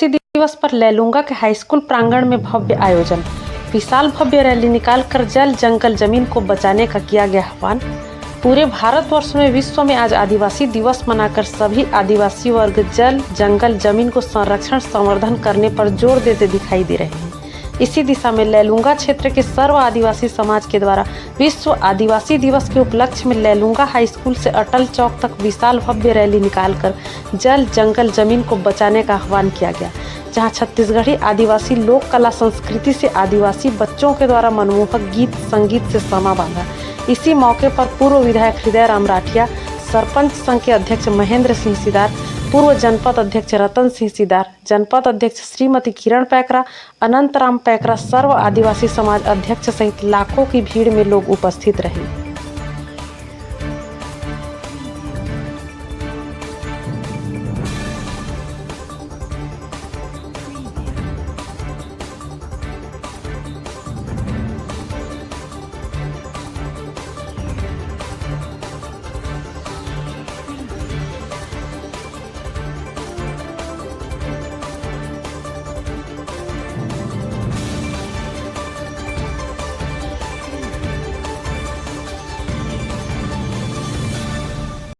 आदिवासी दिवस पर लैलूंगा के हाईस्कूल प्रांगण में भव्य आयोजन। विशाल भव्य रैली निकालकर जल जंगल जमीन को बचाने का किया गया आह्वान। पूरे भारतवर्ष में विश्व में आज आदिवासी दिवस मनाकर सभी आदिवासी वर्ग जल जंगल जमीन को संरक्षण संवर्धन करने पर जोर देते दिखाई दे रहे हैं। इसी दिशा में लैलूंगा क्षेत्र के सर्व आदिवासी समाज के द्वारा विश्व आदिवासी दिवस के उपलक्ष्य में लैलूंगा हाई स्कूल से अटल चौक तक विशाल भव्य रैली निकालकर जल जंगल जमीन को बचाने का आह्वान किया गया, जहां छत्तीसगढ़ी आदिवासी लोक कला संस्कृति से आदिवासी बच्चों के द्वारा मनमोहक गीत संगीत से समा बांधा। इसी मौके पर पूर्व विधायक हृदय राम राठिया, सरपंच संघ के अध्यक्ष महेंद्र सिंह सिदार, पूर्व जनपद अध्यक्ष रतन सिंह सिदार, जनपद अध्यक्ष श्रीमती किरण पैकरा, अनंत राम पैकरा, सर्व आदिवासी समाज अध्यक्ष सहित लाखों की भीड़ में लोग उपस्थित रहे।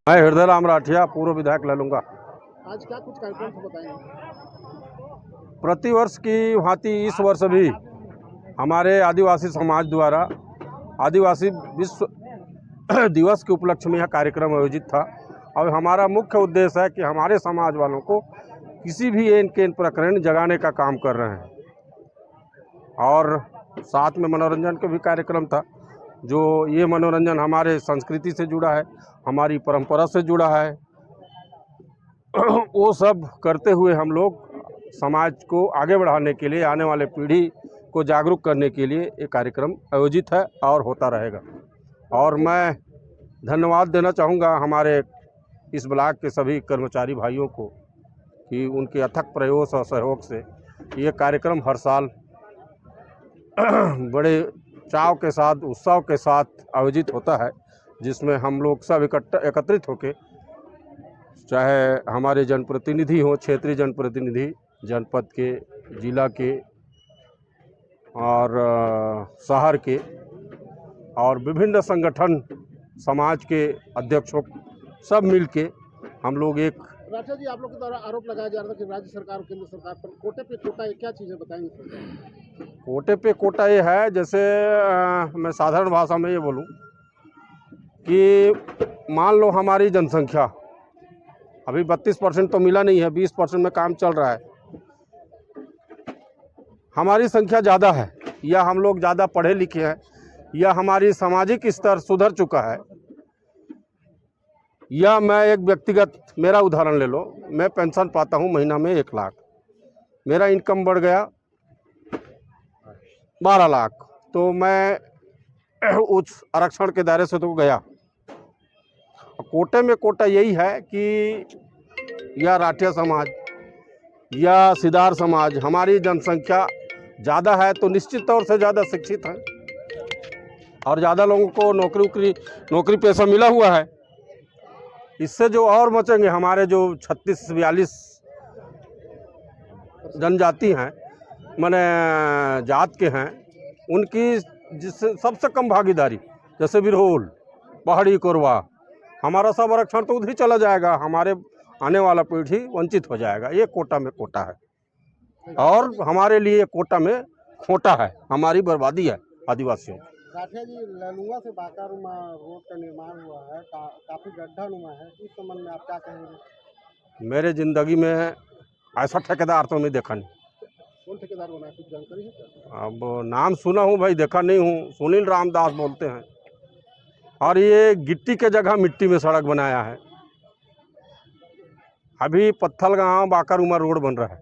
मैं हृदय राम राठिया, पूर्व विधायक लैलूंगा। आज क्या कुछ कार्यक्रम था बताएंगे? प्रतिवर्ष की भांति इस वर्ष भी हमारे आदिवासी समाज द्वारा आदिवासी विश्व दिवस के उपलक्ष्य में यह कार्यक्रम आयोजित था। और हमारा मुख्य उद्देश्य है कि हमारे समाज वालों को किसी भी एन के प्रकरण जगाने का काम कर रहे हैं। और साथ में मनोरंजन का भी कार्यक्रम था, जो ये मनोरंजन हमारे संस्कृति से जुड़ा है, हमारी परंपरा से जुड़ा है। वो सब करते हुए हम लोग समाज को आगे बढ़ाने के लिए, आने वाले पीढ़ी को जागरूक करने के लिए ये कार्यक्रम आयोजित है और होता रहेगा। और मैं धन्यवाद देना चाहूँगा हमारे इस ब्लॉक के सभी कर्मचारी भाइयों को कि उनके अथक प्रयास और सहयोग से ये कार्यक्रम हर साल बड़े चाव के साथ, उत्साह के साथ आयोजित होता है, जिसमें हम लोग सब एकत्रित होकर, चाहे हमारे जनप्रतिनिधि हों, क्षेत्रीय जनप्रतिनिधि, जनपद के, जिला के और शहर के, और विभिन्न संगठन समाज के अध्यक्षों, सब मिलके हम लोग एक। राठिया जी, आप लोग के द्वारा आरोप लगाया जा रहा था कि राज्य सरकार और केंद्र सरकार पर कोटे पे कोटा, ये क्या चीज़ें बताएंगे? कोटे पे कोटा ये है, जैसे मैं साधारण भाषा में ये बोलूं कि मान लो हमारी जनसंख्या अभी 32% तो मिला नहीं है, 20% में काम चल रहा है। हमारी संख्या ज़्यादा है, या हम लोग ज़्यादा पढ़े लिखे हैं, या हमारी सामाजिक स्तर सुधर चुका है, या मैं एक व्यक्तिगत मेरा उदाहरण ले लो, मैं पेंशन पाता हूँ महीना में 1 लाख, मेरा इनकम बढ़ गया 12 लाख, तो मैं उच्च आरक्षण के दायरे से तो गया। कोटे में कोटा यही है कि या राठिया समाज या सिदार समाज, हमारी जनसंख्या ज़्यादा है तो निश्चित तौर से ज़्यादा शिक्षित है और ज़्यादा लोगों को नौकरी पेशा मिला हुआ है। इससे जो और बचेंगे, हमारे जो 36-42 जनजाति हैं, माने जात के हैं, उनकी जिससे सबसे कम भागीदारी, जैसे बिरहोल, पहाड़ी कोरवा, हमारा सब आरक्षण तो उधर ही चला जाएगा, हमारे आने वाला पीढ़ी वंचित हो जाएगा। ये कोटा में कोटा है और हमारे लिए कोटा में खोटा है, हमारी बर्बादी है आदिवासियों। राठिया जी, लैलूंगा से बाकारूमा रोड का निर्माण हुआ है, काफ़ी गड्ढानुमा है, इस संबंध में आप क्या कहेंगे? मेरे ज़िंदगी में ऐसा ठेकेदार तो नहीं देखा नहीं। कौन ठेकेदार बना है, कुछ जानकारी है? अब नाम सुना हूँ भाई, देखा नहीं हूँ। सुनील रामदास बोलते हैं, और ये गिट्टी के जगह मिट्टी में सड़क बनाया है। अभी पत्थलगांव बाकारूमा रोड बन रहा है।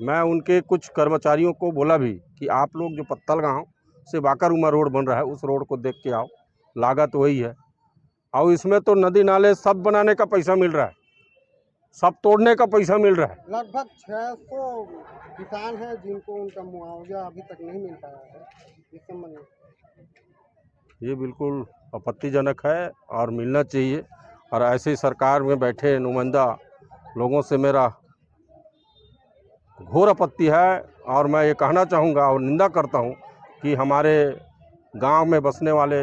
मैं उनके कुछ कर्मचारियों को बोला भी कि आप लोग जो पत्थलगांव से बाकारूमा रोड बन रहा है, उस रोड को देख के आओ, लागत वही है। और इसमें तो नदी नाले सब बनाने का पैसा मिल रहा है, सब तोड़ने का पैसा मिल रहा है। लगभग 600 किसान हैं जिनको उनका मुआवजा अभी तक नहीं मिल पाया है, इस संबंध में। ये बिल्कुल आपत्तिजनक है और मिलना चाहिए। और ऐसे सरकार में बैठे नुमाइंदा लोगों से मेरा घोर आपत्ति है। और मैं ये कहना चाहूँगा और निंदा करता हूँ कि हमारे गांव में बसने वाले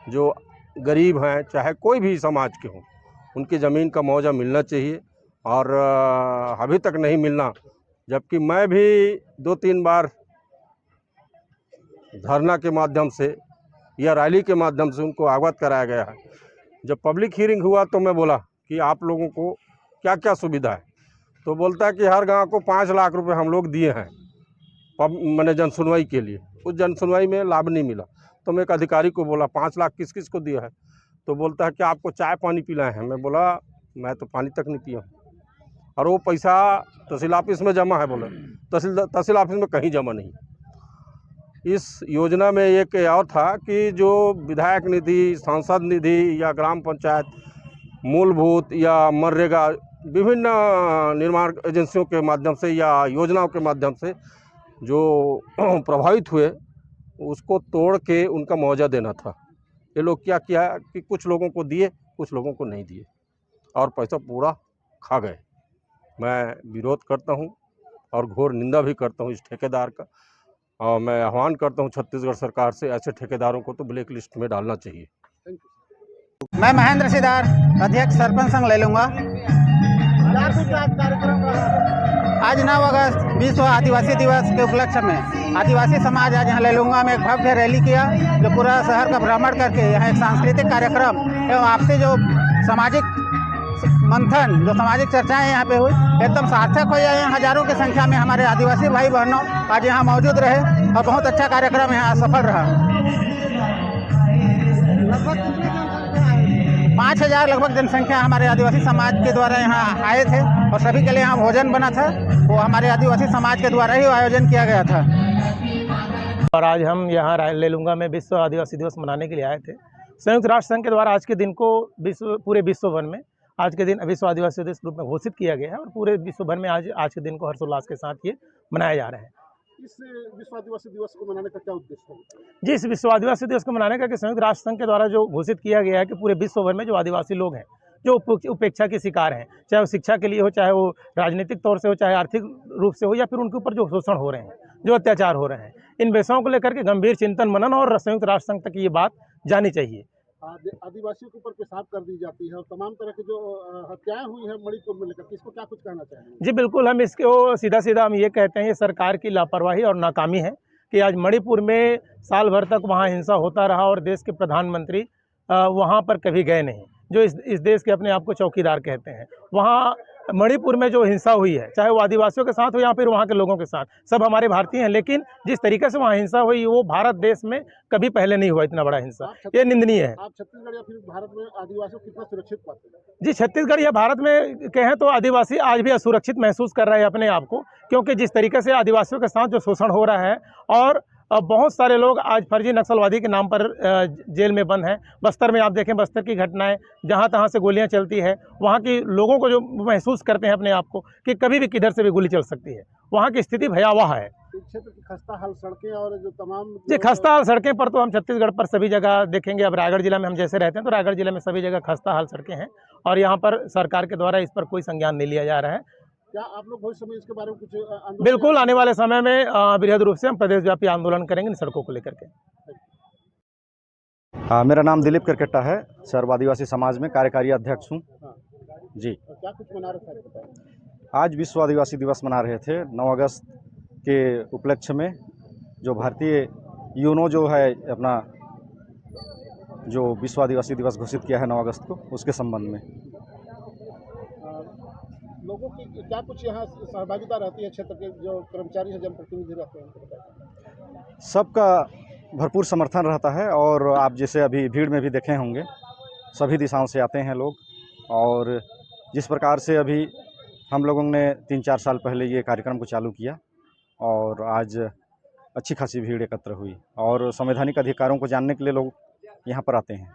जो गरीब हैं, चाहे कोई भी समाज के हों, उनकी ज़मीन का मुआवजा मिलना चाहिए और अभी तक नहीं मिलना। जबकि मैं भी 2-3 बार धरना के माध्यम से या रैली के माध्यम से उनको अवगत कराया गया है। जब पब्लिक हियरिंग हुआ तो मैं बोला कि आप लोगों को क्या क्या सुविधा है, तो बोलता है कि हर गांव को 5 लाख रुपए हम लोग दिए हैं मैंने जनसुनवाई के लिए। उस जनसुनवाई में लाभ नहीं मिला। तो मैं एक अधिकारी को बोला 5 लाख किस किस को दिया है, तो बोलता है कि आपको चाय पानी पिलाए हैं। मैं बोला मैं तो पानी तक नहीं पिया हूँ। और वो पैसा तहसील ऑफिस में जमा है। बोला तहसील ऑफिस में कहीं जमा नहीं। इस योजना में एक और था कि जो विधायक निधि, सांसद निधि या ग्राम पंचायत मूलभूत या मनरेगा विभिन्न निर्माण एजेंसियों के माध्यम से या योजनाओं के माध्यम से जो प्रभावित हुए, उसको तोड़ के उनका मुआवजा देना था। ये लोग क्या किया कि कुछ लोगों को दिए, कुछ लोगों को नहीं दिए और पैसा पूरा खा गए। मैं विरोध करता हूँ और घोर निंदा भी करता हूँ इस ठेकेदार का। और मैं आह्वान करता हूँ छत्तीसगढ़ सरकार से, ऐसे ठेकेदारों को तो ब्लैक लिस्ट में डालना चाहिए। मैं महेंद्र सिदार, अध्यक्ष सरपंच संघ ले लूँगा। क्या कुछ आज कार्यक्रम रहा? आज 9 अगस्त विश्व आदिवासी दिवस के उपलक्ष्य में आदिवासी समाज आज यहाँ ले लूँगा में एक भव्य रैली किया, जो पूरा शहर का भ्रमण करके यहाँ एक सांस्कृतिक कार्यक्रम एवं आपसी जो सामाजिक मंथन, जो सामाजिक चर्चाएं यहाँ पे हुई, एकदम सार्थक हो। यहाँ हजारों की संख्या में हमारे आदिवासी भाई बहनों आज यहाँ मौजूद रहे और बहुत अच्छा कार्यक्रम यहाँ सफल रहा। लगभग कितने जनसंख्या आई? 5000 लगभग जनसंख्या हमारे आदिवासी समाज के द्वारा यहाँ आए थे और सभी के लिए यहाँ भोजन बना था, वो हमारे आदिवासी समाज के द्वारा ही आयोजन किया गया था। और आज हम यहाँ ले लूँगा में विश्व आदिवासी दिवस मनाने के लिए आए थे। संयुक्त राष्ट्र संघ के द्वारा आज के दिन को पूरे विश्व भर में आज के दिन विश्व आदिवासी दिवस रूप में घोषित किया गया है और पूरे विश्व भर में आज के दिन को हर्षोल्लास के साथ ये मनाए जा रहे हैं। इस विश्व आदिवासी दिवस को मनाने का क्या उद्देश्य है? जी, इस विश्व आदिवासी दिवस को मनाने का कि संयुक्त राष्ट्र संघ के द्वारा जो घोषित किया गया है कि पूरे विश्व भर में जो आदिवासी लोग हैं, जो उपेक्षा के शिकार हैं, चाहे वो शिक्षा के लिए हो, चाहे वो राजनीतिक तौर से हो, चाहे आर्थिक रूप से हो, या फिर उनके ऊपर जो शोषण हो रहे हैं, जो अत्याचार हो रहे हैं, इन विषयों को लेकर के गंभीर चिंतन मनन और संयुक्त राष्ट्र संघ तक ये बात जानी चाहिए। आदिवासियों के ऊपर पेशाब कर दी जाती है और तमाम तरह की जो हत्याएं हुई है मणिपुर में लेकर, इसको क्या कुछ कहना चाहेंगे? जी बिल्कुल, हम इसको सीधा हम ये कहते हैं, ये सरकार की लापरवाही और नाकामी है कि आज मणिपुर में साल भर तक वहाँ हिंसा होता रहा और देश के प्रधानमंत्री वहाँ पर कभी गए नहीं, जो इस देश के अपने आप को चौकीदार कहते हैं। वहाँ मणिपुर में जो हिंसा हुई है, चाहे वो आदिवासियों के साथ हो या फिर वहाँ के लोगों के साथ, सब हमारे भारतीय हैं, लेकिन जिस तरीके से वहाँ हिंसा हुई वो भारत देश में कभी पहले नहीं हुआ इतना बड़ा हिंसा। ये निंदनीय है। आप छत्तीसगढ़ या फिर भारत में आदिवासियों को कितना सुरक्षित पाते हैं? जी, छत्तीसगढ़ या भारत में कहें तो आदिवासी आज भी असुरक्षित महसूस कर रहे हैं अपने आप को, क्योंकि जिस तरीके से आदिवासियों के साथ जो शोषण हो रहा है और बहुत सारे लोग आज फर्जी नक्सलवादी के नाम पर जेल में बंद हैं। बस्तर में आप देखें, बस्तर की घटनाएं, जहां तहां से गोलियां चलती है, वहां के लोगों को जो महसूस करते हैं अपने आप को कि कभी भी किधर से भी गोली चल सकती है, वहां की स्थिति भयावह है। क्षेत्र की खस्ता हाल सड़कें और जो तमाम जी, खस्ता हाल सड़कें पर तो हम छत्तीसगढ़ पर सभी जगह देखेंगे। अब रायगढ़ जिला में हम जैसे रहते हैं तो रायगढ़ जिले में सभी जगह खस्ता हाल सड़कें हैं और यहाँ पर सरकार के द्वारा इस पर कोई संज्ञान नहीं लिया जा रहा है। क्या आप लोग भविष्य में इसके बारे में कुछ आंदोलन? बिल्कुल, आने वाले समय में बृहद रूप से हम प्रदेशव्यापी आंदोलन करेंगे इन सड़कों को लेकर के। मेरा नाम दिलीप करकेट्टा है, सर्व आदिवासी समाज में कार्यकारी अध्यक्ष हूँ। जी, क्या कुछ मना रहे थे बताएं? आज विश्व आदिवासी दिवस मना रहे थे 9 अगस्त के उपलक्ष्य में। जो भारतीय यूनो जो है अपना जो विश्व आदिवासी दिवस घोषित किया है 9 अगस्त को, उसके संबंध में लोगों की क्या कुछ यहाँ सहभागिता रहती है? क्षेत्र के जो कर्मचारी हैं, जनप्रतिनिधि रहते हैं, सबका भरपूर समर्थन रहता है। और आप जैसे अभी भीड़ में भी देखे होंगे, सभी दिशाओं से आते हैं लोग। और जिस प्रकार से अभी हम लोगों ने 3-4 साल पहले ये कार्यक्रम को चालू किया और आज अच्छी खासी भीड़ एकत्र हुई और संवैधानिक अधिकारों को जानने के लिए लोग यहाँ पर आते हैं।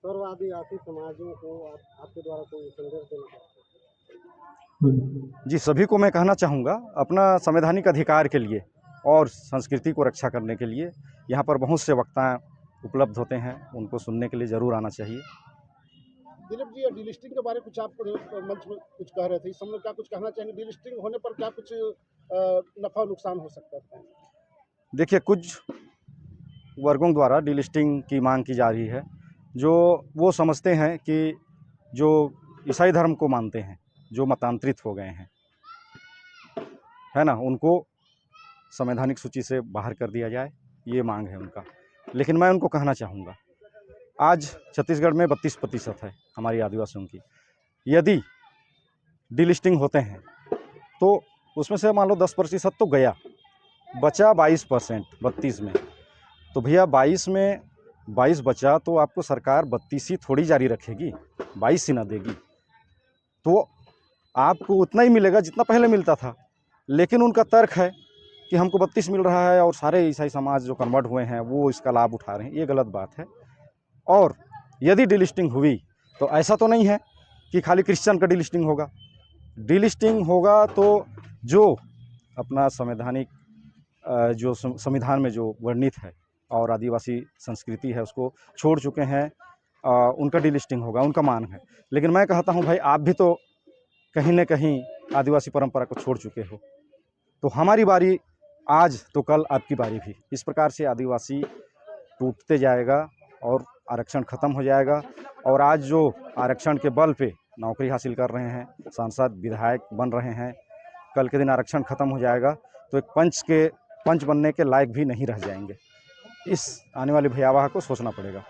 सर्व आदिवासी समाजों को आपके द्वारा कोई संदेश देना चाहते हैं? जी, सभी को मैं कहना चाहूँगा, अपना संवैधानिक अधिकार के लिए और संस्कृति को रक्षा करने के लिए यहाँ पर बहुत से वक्ता उपलब्ध होते हैं, उनको सुनने के लिए ज़रूर आना चाहिए। दिलीप जी, डीलिस्टिंग के बारे में कुछ आप मंच में कुछ कह रहे थे, इस समय क्या कुछ कहना चाहेंगे? डीलिस्टिंग होने पर क्या कुछ नफा नुकसान हो सकता है? देखिए, कुछ वर्गों द्वारा डीलिस्टिंग की मांग की जा रही है, जो वो समझते हैं कि जो ईसाई धर्म को मानते हैं, जो मतांतरित हो गए हैं, है ना, उनको संवैधानिक सूची से बाहर कर दिया जाए, ये मांग है उनका। लेकिन मैं उनको कहना चाहूँगा, आज छत्तीसगढ़ में 32% है हमारी आदिवासियों की। यदि डीलिस्टिंग होते हैं तो उसमें से मान लो 10% तो गया, बचा 22%, 32 में। तो भैया 22 में 22 बचा तो आपको सरकार 32 ही थोड़ी जारी रखेगी, 22 ही ना देगी। तो आपको उतना ही मिलेगा जितना पहले मिलता था। लेकिन उनका तर्क है कि हमको 32 मिल रहा है और सारे ईसाई समाज जो कन्वर्ट हुए हैं वो इसका लाभ उठा रहे हैं। ये गलत बात है। और यदि डीलिस्टिंग हुई तो ऐसा तो नहीं है कि खाली क्रिश्चियन का डीलिस्टिंग होगा। डीलिस्टिंग होगा तो जो अपना संवैधानिक जो संविधान में जो वर्णित है और आदिवासी संस्कृति है उसको छोड़ चुके हैं, उनका डीलिस्टिंग होगा, उनका मांग है। लेकिन मैं कहता हूं भाई, आप भी तो कहीं न कहीं आदिवासी परंपरा को छोड़ चुके हो, तो हमारी बारी आज तो कल आपकी बारी भी। इस प्रकार से आदिवासी टूटते जाएगा और आरक्षण खत्म हो जाएगा। और आज जो आरक्षण के बल पे नौकरी हासिल कर रहे हैं, सांसद विधायक बन रहे हैं, कल के दिन आरक्षण खत्म हो जाएगा तो एक पंच बनने के लायक भी नहीं रह जाएंगे। इस आने वाले भयावह को सोचना पड़ेगा।